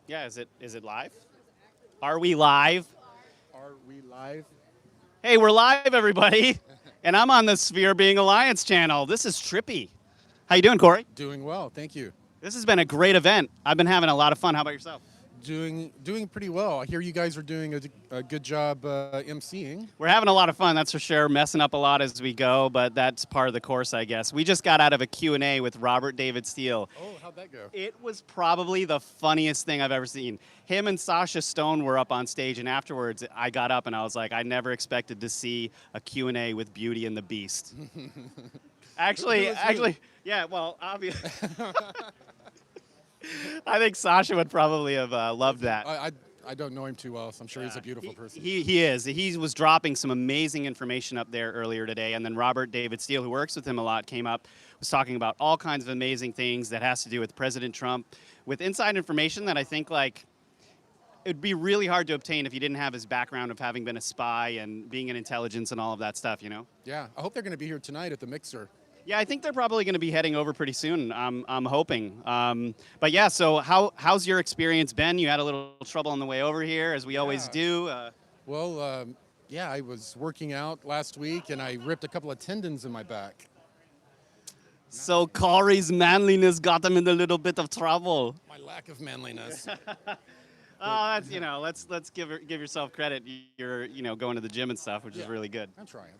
Yeah, is it live? Are we live? Are we live? Hey, we're live, everybody. And I'm on the Sphere Being Alliance channel. This is trippy. How you doing, Corey? Doing well, thank you. This has been a great event. I've been having a lot of fun. How about yourself? Doing pretty well. I hear you guys are doing a good job emceeing. We're having a lot of fun, that's for sure. Messing up a lot as we go, but that's part of the course, I guess. We just got out of a Q&A with Robert David Steele. Oh, how'd that go? It was probably the funniest thing I've ever seen. Him and Sasha Stone were up on stage, and afterwards I got up and I was like, I never expected to see a Q&A with Beauty and the Beast. Actually, yeah, well, obviously. I think Sasha would probably have loved that. I don't know him too well, so I'm sure he's a beautiful person. He is. He was dropping some amazing information up there earlier today, and then Robert David Steele, who works with him a lot, came up, was talking about all kinds of amazing things that has to do with President Trump, with inside information that I think, like, it would be really hard to obtain if you didn't have his background of having been a spy and being in intelligence and all of that stuff, you know? Yeah, I hope they're going to be here tonight at the Mixer. Yeah, I think they're probably going to be heading over pretty soon. I'm hoping. But yeah, so how's your experience been? You had a little trouble on the way over here, as we always do. Yeah, I was working out last week and I ripped a couple of tendons in my back. So Corey's manliness got him in a little bit of trouble. My lack of manliness. Oh, that's, let's give yourself credit. You're going to the gym and stuff, which is really good. I'm trying.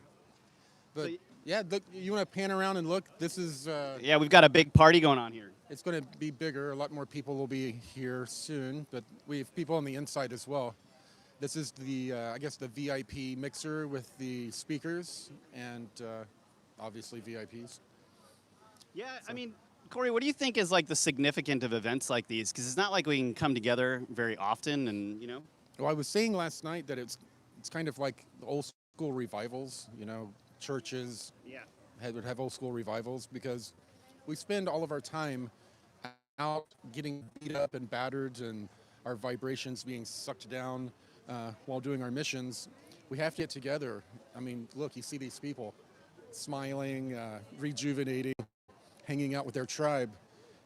But yeah, look, you want to pan around and look? This is... yeah, we've got a big party going on here. It's going to be bigger. A lot more people will be here soon, but we have people on the inside as well. This is the, I guess, the VIP mixer with the speakers and obviously VIPs. Yeah, so. I mean, Corey, what do you think is like the significance of events like these? Because it's not like we can come together very often, and Well, I was saying last night that it's kind of like the old school revivals. Churches would have old school revivals because we spend all of our time out getting beat up and battered and our vibrations being sucked down while doing our missions. We have to get together. I mean, look, you see these people smiling, rejuvenating, hanging out with their tribe,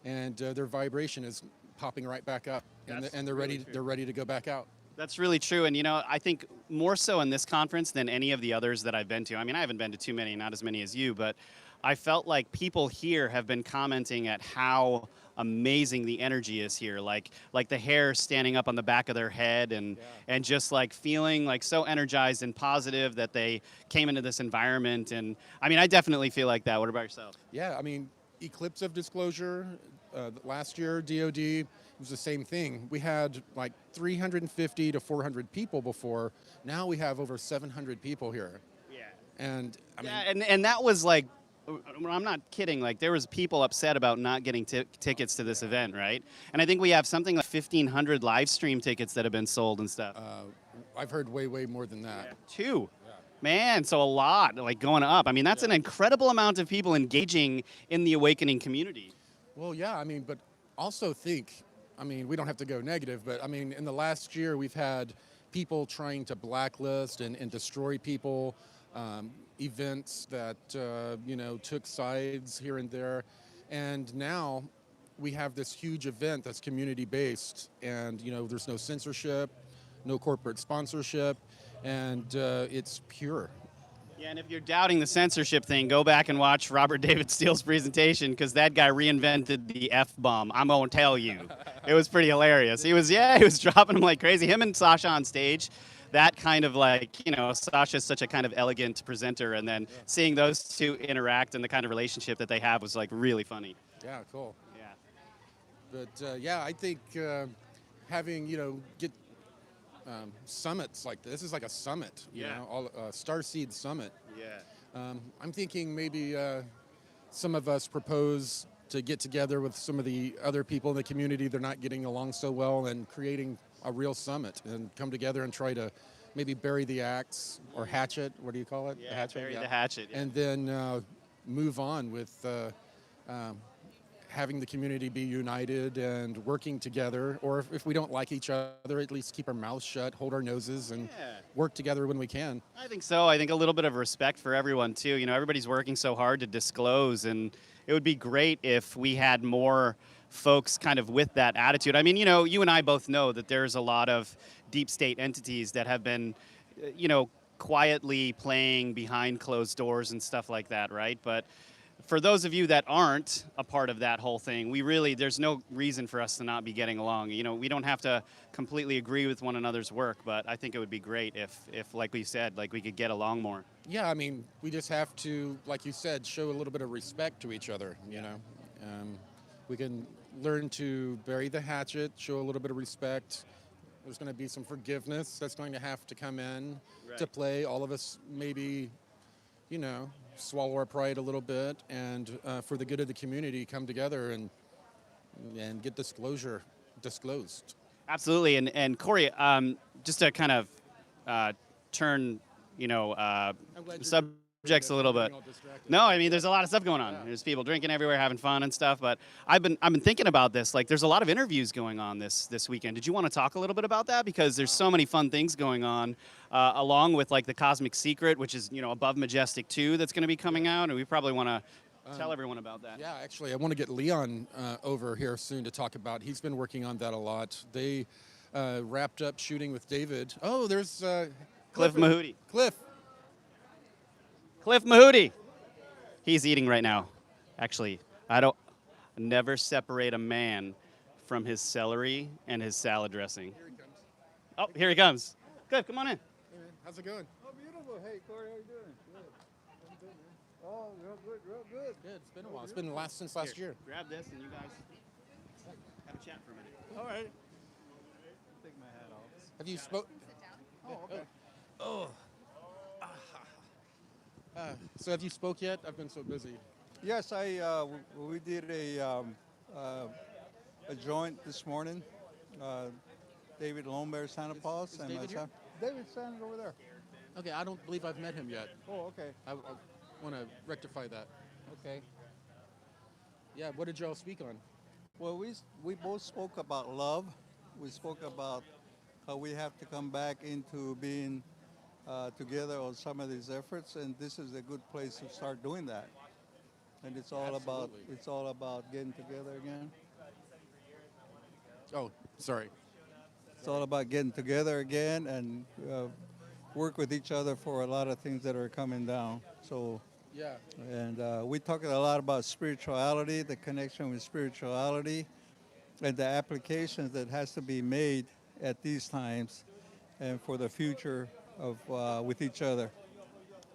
and their vibration is popping right back up, and they're ready. They're ready to go back out. That's really true, and I think more so in this conference than any of the others that I've been to. I mean, I haven't been to too many, not as many as you, but I felt like people here have been commenting at how amazing the energy is here, like the hair standing up on the back of their head, and just like feeling like so energized and positive that they came into this environment. And I mean, I definitely feel like that. What about yourself? Yeah, I mean, Eclipse of Disclosure last year, DOD, it was the same thing. We had like 350 to 400 people before. Now we have over 700 people here. Yeah. And I mean, and that was like, I'm not kidding, like there was people upset about not getting tickets to this event, right? And I think we have something like 1,500 live stream tickets that have been sold and stuff. I've heard way more than that. Yeah. 2. Yeah. Man, so a lot, like going up. I mean, that's an incredible amount of people engaging in the awakening community. Well, yeah, I mean, but also think, I mean, we don't have to go negative, but I mean, in the last year, we've had people trying to blacklist and destroy people, events that, took sides here and there. And now we have this huge event that's community-based, and, there's no censorship, no corporate sponsorship, and it's pure. Yeah, and if you're doubting the censorship thing, go back and watch Robert David Steele's presentation, because that guy reinvented the F-bomb. I'm going to tell you. It was pretty hilarious. He was dropping them like crazy. Him and Sasha on stage, that kind of like, Sasha's such a kind of elegant presenter, and then seeing those two interact and the kind of relationship that they have was like really funny. Yeah, cool. Yeah. But I think having, get summits like this is like a summit, Starseed Summit. Yeah. I'm thinking maybe some of us propose to get together with some of the other people in the community they're not getting along so well, and creating a real summit and come together and try to maybe bury the axe or hatchet. What do you call it? Yeah, the hatchet. Bury the hatchet. Yeah. And then move on with having the community be united and working together, or if we don't like each other, at least keep our mouths shut, hold our noses, and work together when we can. I think so. I think a little bit of respect for everyone, too. Everybody's working so hard to disclose, and it would be great if we had more folks kind of with that attitude. I mean, you know, you and I both know that there's a lot of deep state entities that have been, you know, quietly playing behind closed doors and stuff like that, right? But for those of you that aren't a part of that whole thing, there's no reason for us to not be getting along. You know, we don't have to completely agree with one another's work, but I think it would be great if like we said, like we could get along more. Yeah, I mean, we just have to, like you said, show a little bit of respect to each other, you know. We can learn to bury the hatchet, show a little bit of respect. There's going to be some forgiveness that's going to have to come in to play. All of us maybe, you know, swallow our pride a little bit, and for the good of the community, come together and get disclosed. Absolutely, and Corey, just to kind of turn, you know, subjects a little bit. No, I mean, there's a lot of stuff going on. There's people drinking everywhere, having fun and stuff. But I've been thinking about this. Like, there's a lot of interviews going on this weekend. Did you want to talk a little bit about that? Because there's so many fun things going on, along with like the Cosmic Secret, which is, you know, Above Majestic 2 that's going to be coming out, and we probably want to tell everyone about that. Yeah, actually, I want to get Leon over here soon to talk about. He's been working on that a lot. They wrapped up shooting with David. Oh, there's Cliff Mahooty. Cliff Mahooty. He's eating right now. Actually, I never separate a man from his celery and his salad dressing. Here he comes. Oh, here he comes. Cliff, come on in. Hey, man, how's it going? Oh, beautiful. Hey, Corey, how you doing? Good. I'm good, man. Oh, real good, real good. Good. It's been a while. It's been since last year. Grab this and you guys have a chat for a minute. All right. Take my hat off. Have you spoke? Oh, okay. Oh. So have you spoke yet? I've been so busy. Yes, we did a joint this morning. David Lomberg, Santa Paul's, and David myself. David's standing over there. Okay, I don't believe I've met him yet. Oh, okay. I want to rectify that. Okay. Yeah, what did y'all speak on? Well, we both spoke about love. We spoke about how we have to come back into being together on some of these efforts, and this is a good place to start doing that. And it's all about getting together again. Oh, sorry. It's all about getting together again and work with each other for a lot of things that are coming down. So Yeah. and we talked a lot about spirituality, the connection with spirituality, and the applications that has to be made at these times and for the future of with each other.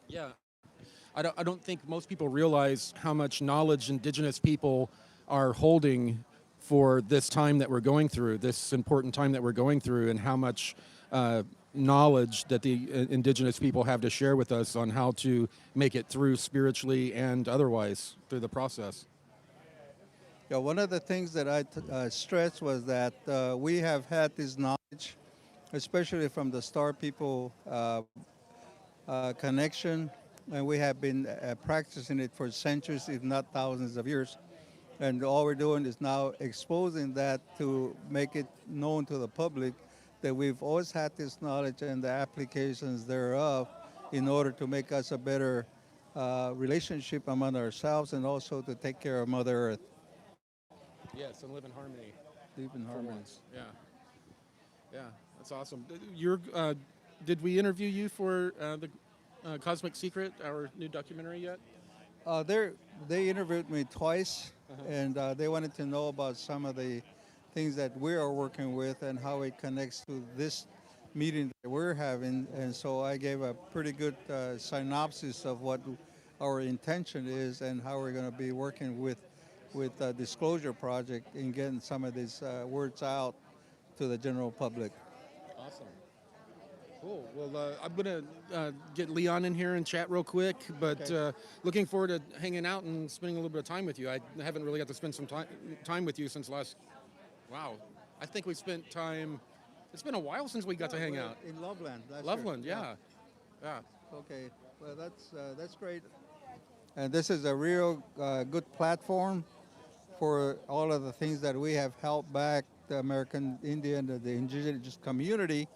Yeah. I don't think most people realize how much knowledge indigenous people are holding for this time that we're going through, this important time that we're going through, and how much knowledge that the indigenous people have to share with us on how to make it through spiritually and otherwise through the process. Yeah, one of the things that I stressed was that we have had this knowledge, especially from the Star People connection, and we have been practicing it for centuries, if not thousands of years. And all we're doing is now exposing that to make it known to the public that we've always had this knowledge and the applications thereof in order to make us a better relationship among ourselves and also to take care of Mother Earth. Yes, and live in harmony. Live in for harmony. once. Yeah. Yeah, that's awesome. Did we interview you for the Cosmic Secret, our new documentary yet? They interviewed me twice, and they wanted to know about some of the things that we are working with and how it connects to this meeting that we're having. And so I gave a pretty good synopsis of what our intention is and how we're going to be working with the Disclosure Project in getting some of these words out to the general public. Awesome. Cool. Well, I'm going to get Leon in here and chat real quick, but looking forward to hanging out and spending a little bit of time with you. I haven't really got to spend some time with you since wow. I think we spent time, it's been a while since we got to hang out. In Loveland. Loveland, yeah. Okay, well, that's great. And this is a real good platform for all of the things that we have held back the American Indian, the indigenous community.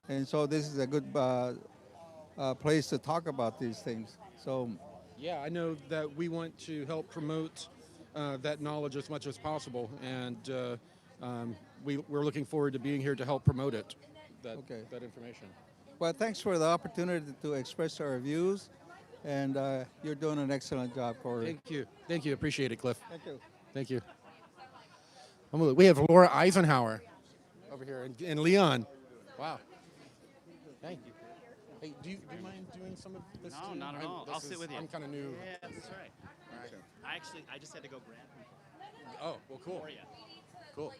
And so this is a good place to talk about these things. So, yeah, I know that we want to help promote that knowledge as much as possible, and we're looking forward to being here to help promote it, that information. Well, thanks for the opportunity to express our views, and you're doing an excellent job, Corey. Thank you, appreciate it, Cliff. Thank you. Thank you. We have Laura Eisenhower over here, and Leon. Wow. Thank you. Hey, do you mind doing some of this? No, too? not at all. I'll sit with you. I'm kind of new. Yeah, that's right. All right. I just had to go grab him. Oh, well, cool. For you. Cool.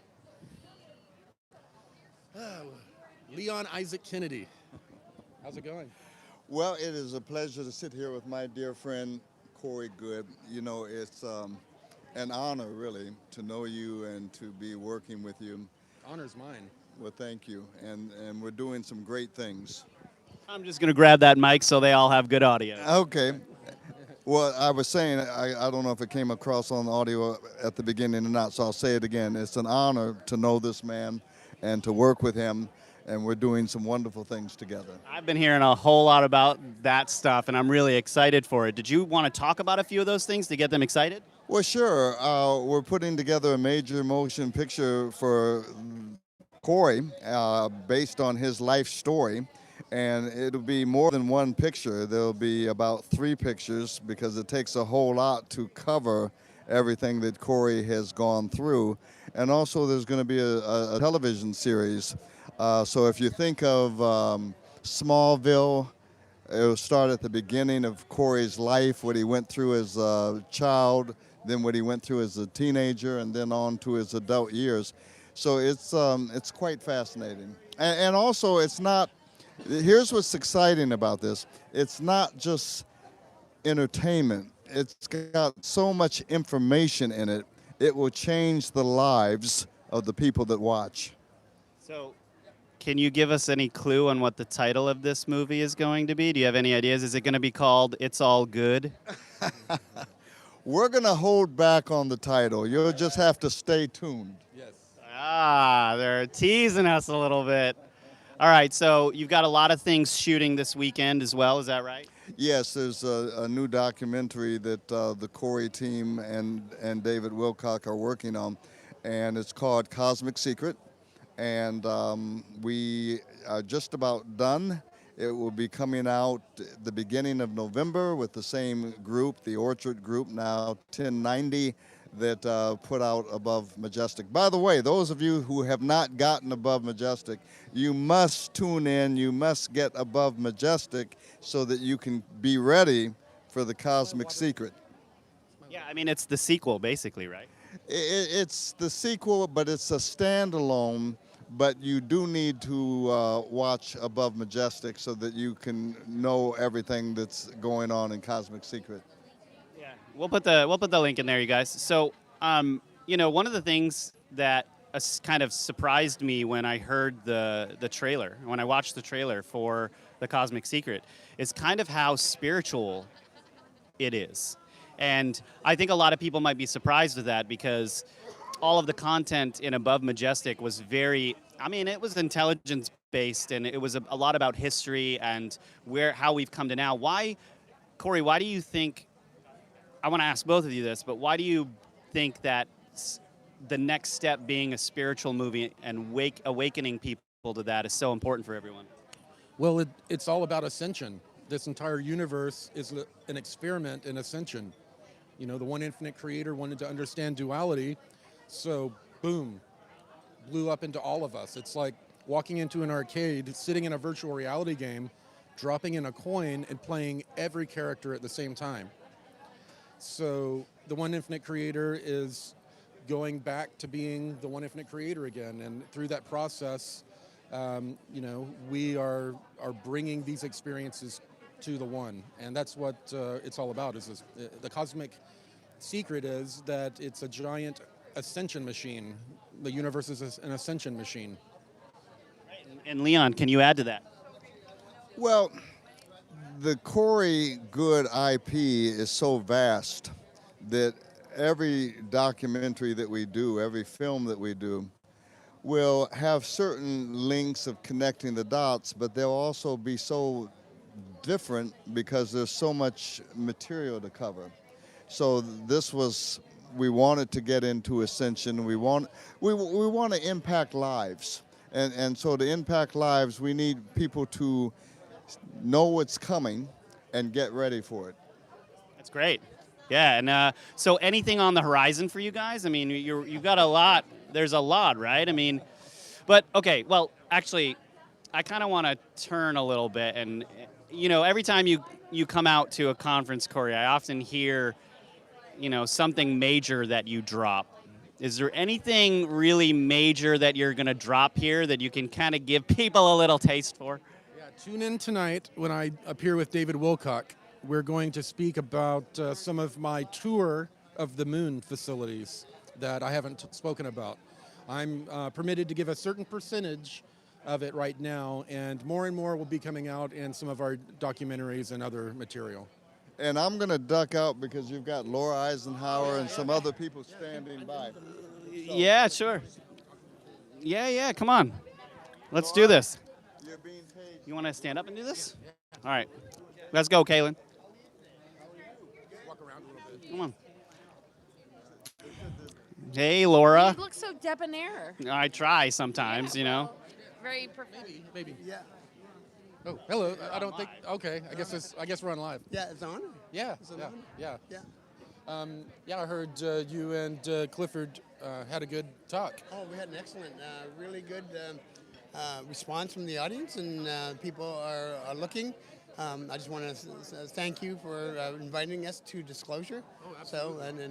Leon Isaac Kennedy. How's it going? Well, it is a pleasure to sit here with my dear friend, Corey Goode. You know, it's an honor, really, to know you and to be working with you. Honor's mine. Well, thank you. And we're doing some great things. I'm just going to grab that mic so they all have good audio. Okay. Well, I was saying, I don't know if it came across on the audio at the beginning or not, so I'll say it again. It's an honor to know this man and to work with him, and we're doing some wonderful things together. I've been hearing a whole lot about that stuff, and I'm really excited for it. Did you want to talk about a few of those things to get them excited? Well, sure. We're putting together a major motion picture for Corey based on his life story. And it'll be more than one picture. There'll be about 3 pictures because it takes a whole lot to cover everything that Corey has gone through. And also there's going to be a television series. So if you think of Smallville, it'll start at the beginning of Corey's life, what he went through as a child, then what he went through as a teenager, and then on to his adult years. So it's quite fascinating. And also it's not, here's what's exciting about this. It's not just entertainment. It's got so much information in it. It will change the lives of the people that watch. So, can you give us any clue on what the title of this movie is going to be? Do you have any ideas? Is it going to be called It's All Good? We're going to hold back on the title. You'll just have to stay tuned. Yes. Ah, they're teasing us a little bit. All right, so you've got a lot of things shooting this weekend as well, is that right? Yes, there's a new documentary that the Corey team and David Wilcock are working on, and it's called Cosmic Secret, and we are just about done. It will be coming out the beginning of November with the same group, the Orchard Group, now 1090, that put out Above Majestic. By the way, those of you who have not gotten Above Majestic, you must tune in, you must get Above Majestic so that you can be ready for the Cosmic Secret. Yeah, I mean, it's the sequel, basically, right? It's the sequel, but it's a standalone, but you do need to watch Above Majestic so that you can know everything that's going on in Cosmic Secret. Yeah, we'll put the link in there, you guys. So, you know, one of the things that kind of surprised me when I heard the trailer, when I watched the trailer for the Cosmic Secret, is kind of how spiritual it is. And I think a lot of people might be surprised with that because all of the content in Above Majestic was very, I mean, it was intelligence-based and it was a lot about history and how we've come to now. Why, Corey, why do you think, I want to ask both of you this, but why do you think that the next step being a spiritual movie and awakening people to that is so important for everyone? Well, it's all about ascension. This entire universe is an experiment in ascension. You know, the one infinite creator wanted to understand duality, so boom, blew up into all of us. It's like walking into an arcade, sitting in a virtual reality game, dropping in a coin and playing every character at the same time. So the one infinite creator is going back to being the one infinite creator again, and through that process, you know, we are bringing these experiences to the one, and that's what it's all about. Is this, the cosmic secret is that it's a giant ascension machine. The universe is an ascension machine. And Leon, can you add to that? Well, the Corey Goode IP is so vast that every documentary that we do, every film that we do, will have certain links of connecting the dots, but they'll also be so different because there's so much material to cover. So this was we wanted to get into Ascension. We want to impact lives, and so to impact lives, we need people to know what's coming and get ready for it. That's great. Yeah, and so anything on the horizon for you guys? I mean, you've got a lot. There's a lot, right? I mean, but okay. Well, actually, I kind of want to turn a little bit, and every time you come out to a conference, Corey, I often hear, something major that you drop. Is there anything really major that you're going to drop here that you can kind of give people a little taste for? Yeah, tune in tonight when I appear with David Wilcock. We're going to speak about some of my tour of the moon facilities that I haven't spoken about. I'm permitted to give a certain percentage of it right now, and more will be coming out in some of our documentaries and other material. And I'm going to duck out because you've got Laura Eisenhower and some other people standing by. Yeah, sure. Yeah, come on. Let's do this. You're being paid. You want to stand up and do this? All right. Let's go, Kaylin. Walk around a little bit. Come on. Hey, Laura. You look so debonair. I try sometimes, Very professional. Maybe. Yeah. Oh, hello. I don't think. Okay. I guess we're on live. Yeah, it's on. Yeah. Is it Yeah. on? Yeah. Yeah. Yeah. I heard you and Clifford had a good talk. Oh, we had an excellent, really good response from the audience, and people are looking. I just want to thank you for inviting us to Disclosure. Oh, absolutely.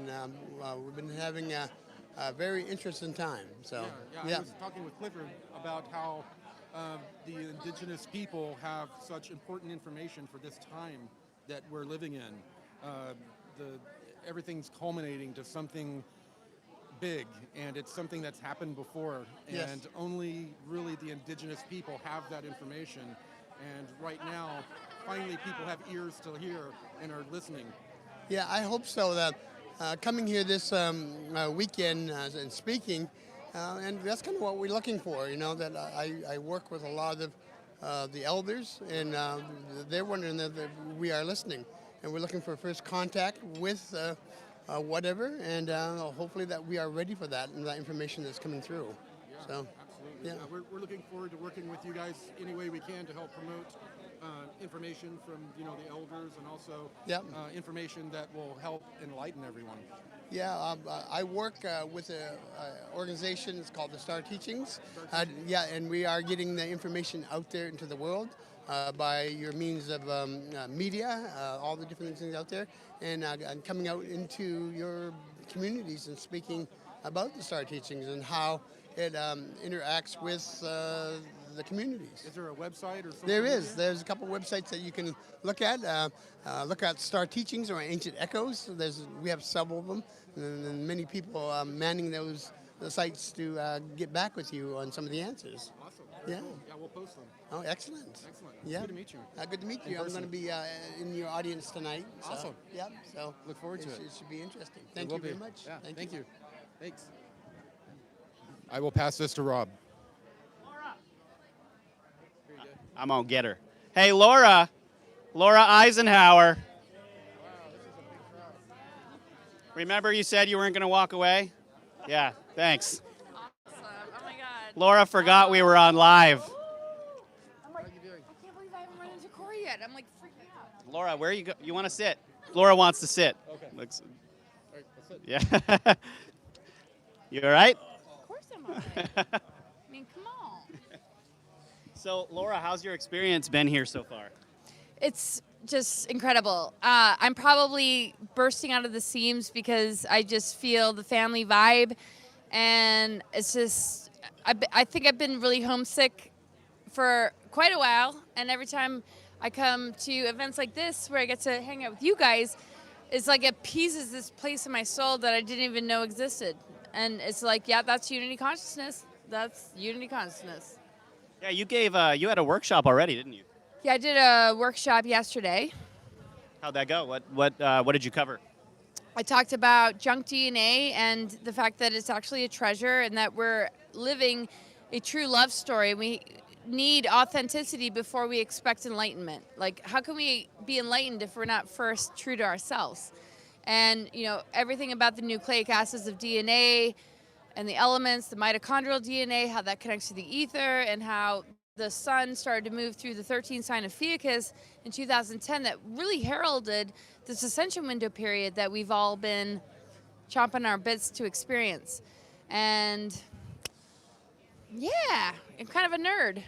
We've been having a very interesting time. So, I was talking with Clifford about how the indigenous people have such important information for this time that we're living in. Everything's culminating to something big, and it's something that's happened before, Yes. and only really the indigenous people have that information. And right now, finally, people have ears to hear and are listening. yeah, I hope so. That coming here this weekend and speaking, and that's kind of what we're looking for. That I work with a lot of the elders, and they're wondering that we are listening, and we're looking for first contact with whatever, and hopefully that we are ready for that and that information that's coming through. Yeah, So, absolutely. yeah. We're looking forward to working with you guys any way we can to help promote information from the elders, and also Yep. information that will help enlighten everyone. Yeah, I work with an organization. It's called the Star Teachings. And we are getting the information out there into the world by your means of media, all the different things out there, and coming out into your communities and speaking about the Star Teachings and how it interacts with the communities. Is there a website or something? There is. There's a couple websites that you can look at. Look at Star Teachings or Ancient Echoes. We have several of them, and many people manning the sites to get back with you on some of the answers. Awesome. Yeah. Cool. Yeah, we'll post them. Oh, excellent. Excellent. Yeah. Good to meet you. Good to meet In you. I'm person. going to be in your audience tonight. So, Awesome. Yeah. So Look forward to it. It should be interesting. It Thank will you very be. much. Yeah, thank you. Thanks. I will pass this to Rob. I'm going to get her. Hey, Laura. Laura Eisenhower. Remember you said you weren't going to walk away? Yeah, thanks. Awesome. Oh my God. Laura forgot we were on live. I'm like, I can't believe I haven't run into Corey yet. I'm like freaking out. Laura, where you go? You want to sit? Laura wants to sit. Okay. Looks, All right, that's it. yeah. You all right? Of course I'm all right. I mean, come on. So, Laura, how's your experience been here so far? It's just incredible. I'm probably bursting out of the seams because I just feel the family vibe, and it's just, I think I've been really homesick for quite a while, and every time I come to events like this where I get to hang out with you guys, it's like it appeases this place in my soul that I didn't even know existed. And it's like, yeah, that's unity consciousness. That's unity consciousness. Yeah, you had a workshop already, didn't you? Yeah, I did a workshop yesterday. How'd that go? What did you cover? I talked about junk DNA and the fact that it's actually a treasure and that we're living a true love story. We need authenticity before we expect enlightenment. Like, how can we be enlightened if we're not first true to ourselves? and everything about the nucleic acids of DNA and the elements, the mitochondrial DNA, how that connects to the ether, and how the sun started to move through the 13th sign of Ophiuchus in 2010 that really heralded this ascension window period that we've all been chomping our bits to experience. And yeah, I'm kind of a nerd.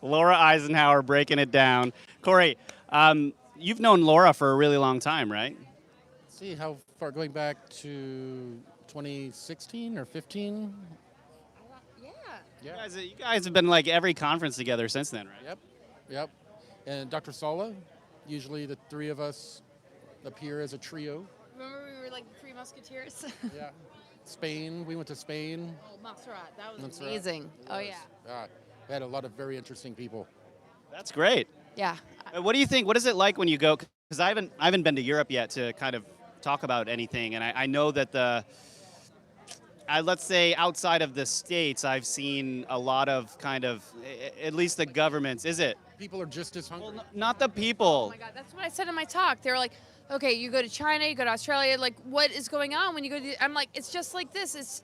Laura Eisenhower breaking it down. Corey, you've known Laura for a really long time, right? See how far, going back to 2016 or 15? Yeah. You guys have been like every conference together since then, right? Yep. And Dr. Sala, usually the three of us appear as a trio. Remember we were like the Three Musketeers? Yeah. Spain, we went to Spain. Oh, Montserrat, that was Montserrat. amazing. Oh, yeah. We had a lot of very interesting people. That's great. Yeah. What do you think? What is it like when you go? Because I haven't been to Europe yet to kind of talk about anything, and I know that let's say outside of the States, I've seen a lot of kind of, at least the governments. Is it? People are just as hungry. Well, not the people. Oh my God, that's what I said in my talk. They were like, okay, you go to China, you go to Australia, like what is going on when you go to, I'm like, it's just like this. It's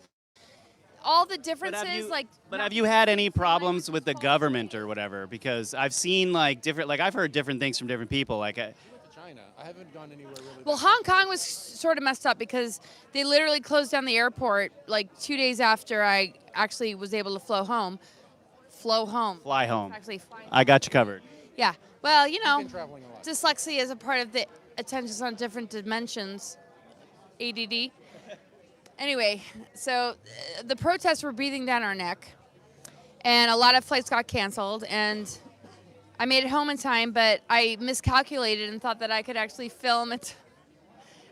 all the differences, But have you had any problems with the government or whatever? Because I've seen like different, like I've heard different things from different people. Like, I went to China. I haven't gone anywhere really. well, Hong Kong was sort of messed up because they literally closed down the airport like 2 days after I actually was able to fly home. Fly home. Actually flying. I got you covered. Yeah. Well, You've been traveling a lot. dyslexia is a part of the attention on different dimensions, ADD. Anyway, so the protests were breathing down our neck, and a lot of flights got canceled, and I made it home in time, but I miscalculated and thought that I could actually film it.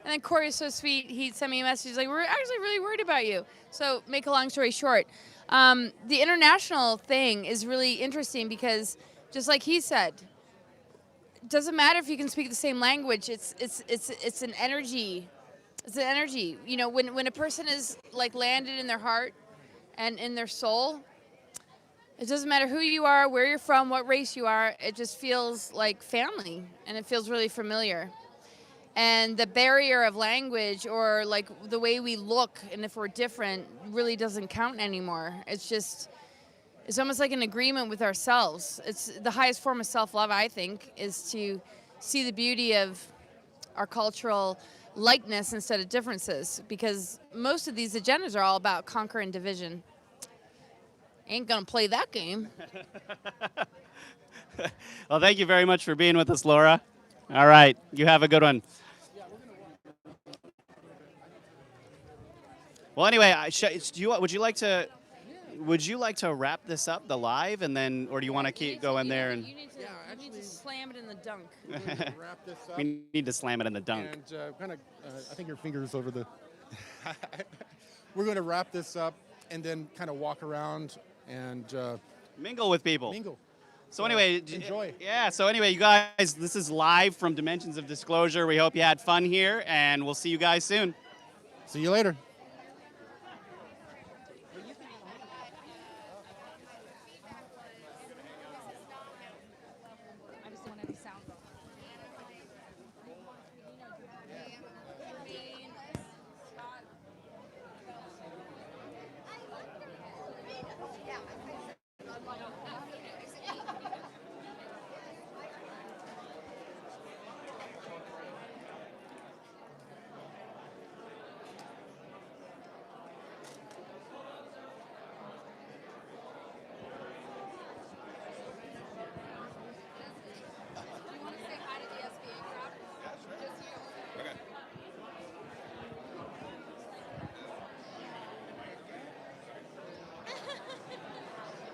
And then Corey was so sweet, he sent me a message like, we're actually really worried about you. So make a long story short, the international thing is really interesting because just like he said, it doesn't matter if you can speak the same language, it's an energy. It's an energy. When a person is like landed in their heart and in their soul, it doesn't matter who you are, where you're from, what race you are, it just feels like family and it feels really familiar. And the barrier of language or like the way we look and if we're different really doesn't count anymore. It's almost like an agreement with ourselves. It's the highest form of self-love, I think, is to see the beauty of our cultural likeness instead of differences, because most of these agendas are all about conquer and division. Ain't gonna play that game. Well, thank you very much for being with us, Laura. All right, you have a good one. Well, anyway, would you like to wrap this up, the live, and then, or do you want to keep going there? And You need to slam it in the dunk. We're going to wrap this up. we need to slam it in the dunk. And I think your finger's over the. We're going to wrap this up and then kind of walk around and Mingle with people. mingle. So anyway, enjoy. Yeah. So anyway, you guys, this is live from Dimensions of Disclosure. We hope you had fun here, and we'll see you guys soon. See you later.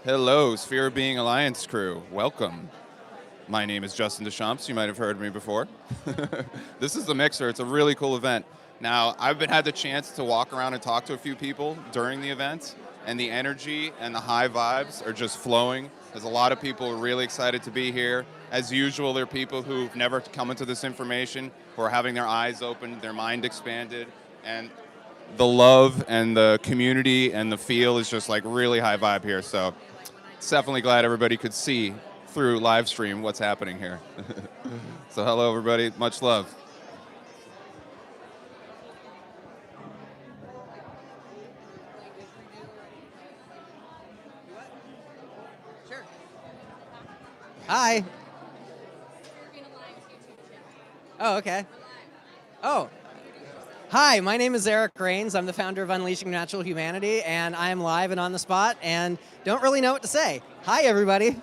Hello, Sphere of Being Alliance crew. Welcome. My name is Justin Deschamps. You might have heard me before. This is the Mixer. It's a really cool event. Now, I've had the chance to walk around and talk to a few people during the event, and the energy and the high vibes are just flowing. There's a lot of people really excited to be here. As usual, there are people who've never come into this information, who are having their eyes opened, their mind expanded, and the love and the community and the feel is just like really high vibe here. So definitely glad everybody could see through live stream what's happening here. So hello everybody, much love. Hi. Oh, okay. Oh. Hi, my name is Eric Rains. I'm the founder of Unleashing Natural Humanity, and I'm live and on the spot and don't really know what to say. Hi, everybody.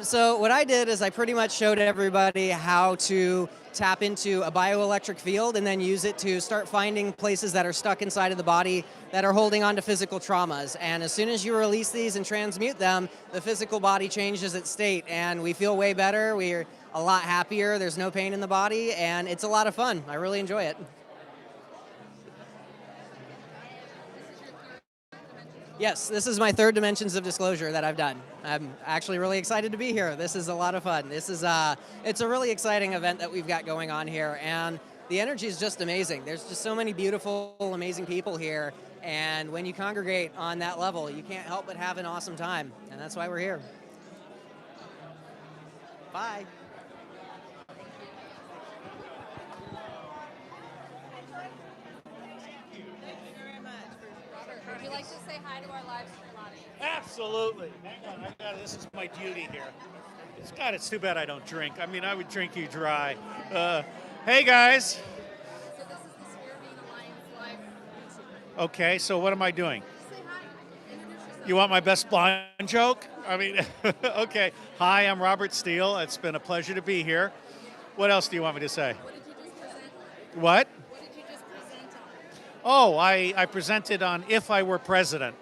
So what I did is I pretty much showed everybody how to tap into a bioelectric field and then use it to start finding places that are stuck inside of the body that are holding on to physical traumas. And as soon as you release these and transmute them, the physical body changes its state and we feel way better. We're a lot happier. There's no pain in the body and it's a lot of fun. I really enjoy it. Yes, this is my third Dimensions of Disclosure that I've done. I'm actually really excited to be here. This is a lot of fun. This is it's a really exciting event that we've got going on here, and the energy is just amazing. There's just so many beautiful, amazing people here, and when you congregate on that level, you can't help but have an awesome time, and that's why we're here. Bye. Would you like to say hi to our live stream audience? Absolutely. Hang on, this is my duty here. It's too bad I don't drink. I mean, I would drink you dry. Hey, guys. So this is the Sphere Being Alliance live. Okay, so what am I doing? Say hi. Introduce yourself. You want my best blind joke? I mean, okay. Hi, I'm Robert Steele. It's been a pleasure to be here. What else do you want me to say? What did you just present on? What? What did you just present on? Oh, I presented on If I Were President.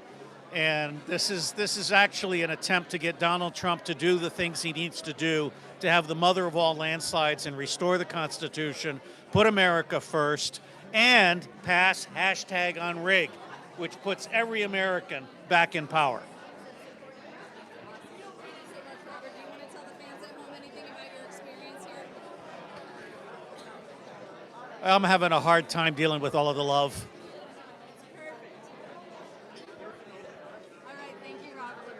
And this is actually an attempt to get Donald Trump to do the things he needs to do to have the mother of all landslides and restore the Constitution, put America first, and pass #unrig, which puts every American back in power. Robert, do you want to tell the fans at home anything about your experience here? I'm having a hard time dealing with all of the love. All right, thank you, Robert. We're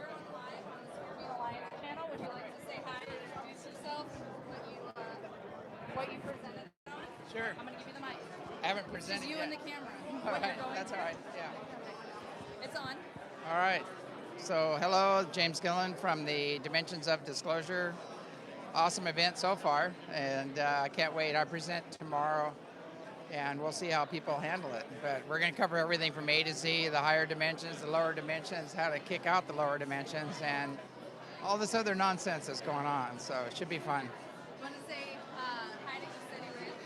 on live on the Sphere Being Alliance channel. Would you like to say hi and introduce yourself? What you presented on? Sure. I'm going to give you the mic. I haven't It's presented you yet. and the camera. All What right, you're going that's to. all right. Yeah. It's on. All right. So, hello, James Gillen from the Dimensions of Disclosure. Awesome event so far, and I can't wait. I present tomorrow, and we'll see how people handle it. But we're going to cover everything from A to Z, the higher dimensions, the lower dimensions, how to kick out the lower dimensions, and all this other nonsense that's going on. So, it should be fun. You want to say hi to City Ranch?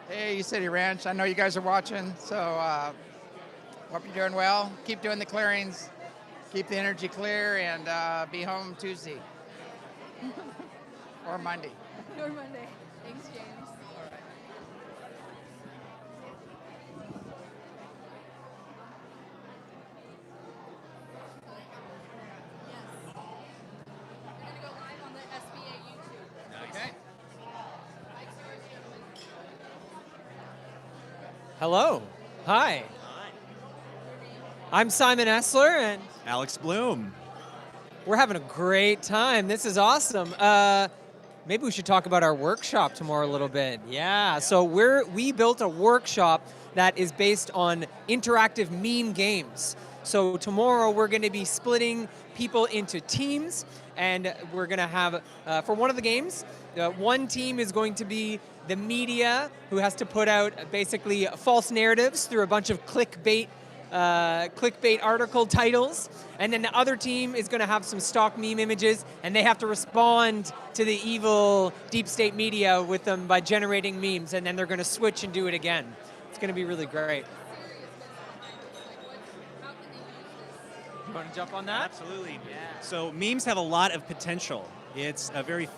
Hey, City Ranch. I know you guys are watching, so hope you're doing well. Keep doing the clearings. Keep the energy clear, and be home Tuesday. Or Monday. Or Monday. Thanks, James. All right. Yes. We're going to go live on the SBA YouTube. Okay. Mike's yours, gentlemen. Hello. Hi. I'm Simon Essler, and Alex Bloom. we're having a great time. This is awesome. Maybe we should talk about our workshop tomorrow a little bit. Yeah. So we built a workshop that is based on interactive meme games. So tomorrow we're going to be splitting people into teams, and we're going to have, for one of the games, one team is going to be the media, who has to put out basically false narratives through a bunch of clickbait article titles, and then the other team is going to have some stock meme images, and they have to respond to the evil deep state media with them by generating memes, and then they're going to switch and do it again. It's going to be really great. You want to jump on that? Absolutely. Yeah. So memes have a lot of potential. It's a very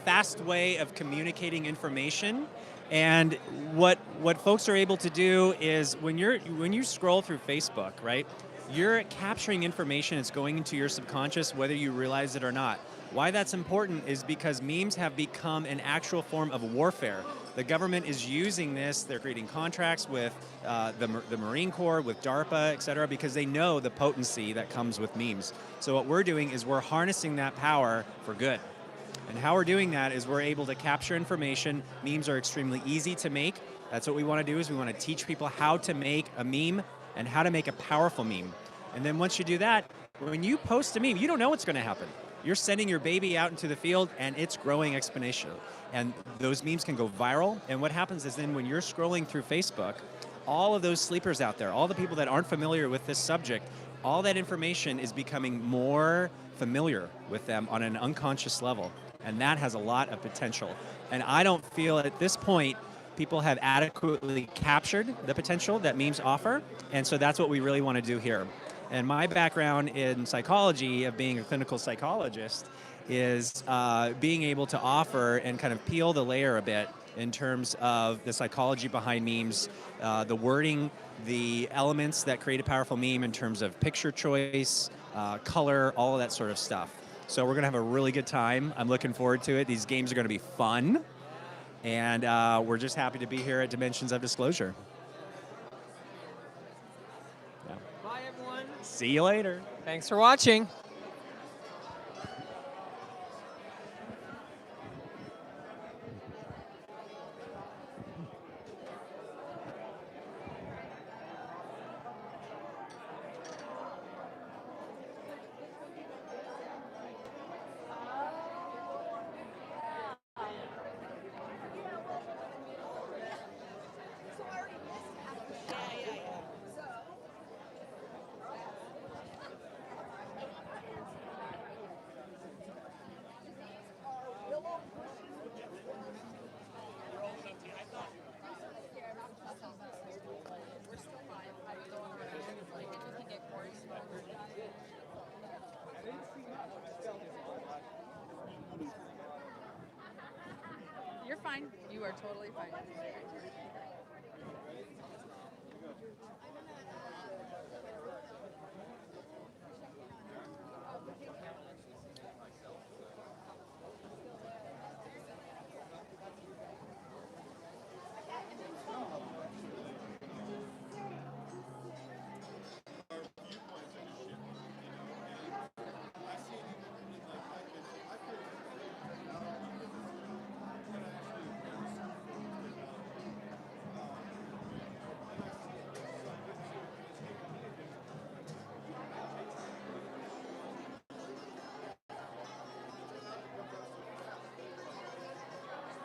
fast way of communicating information. And what folks are able to do is when you scroll through Facebook, right, you're capturing information that's going into your subconscious whether you realize it or not. Why that's important is because memes have become an actual form of warfare. The government is using this. They're creating contracts with the Marine Corps, with DARPA, et cetera, because they know the potency that comes with memes. So what we're doing is we're harnessing that power for good. And how we're doing that is we're able to capture information. Memes are extremely easy to make. That's what we want to do, is we want to teach people how to make a meme and how to make a powerful meme. And then once you do that, when you post a meme, you don't know what's going to happen. You're sending your baby out into the field and it's growing exponentially. And those memes can go viral. And what happens is then when you're scrolling through Facebook, all of those sleepers out there, all the people that aren't familiar with this subject, all that information is becoming more familiar with them on an unconscious level. And that has a lot of potential. And I don't feel at this point people have adequately captured the potential that memes offer. And so that's what we really want to do here. And my background in psychology, of being a clinical psychologist, is being able to offer and kind of peel the layer a bit in terms of the psychology behind memes, the wording, the elements that create a powerful meme in terms of picture choice, color, all of that sort of stuff. So we're going to have a really good time. I'm looking forward to it. These games are going to be fun. And we're just happy to be here at Dimensions of Disclosure. Yeah. Bye, everyone. See you later. Thanks for watching. You're fine. You are totally fine.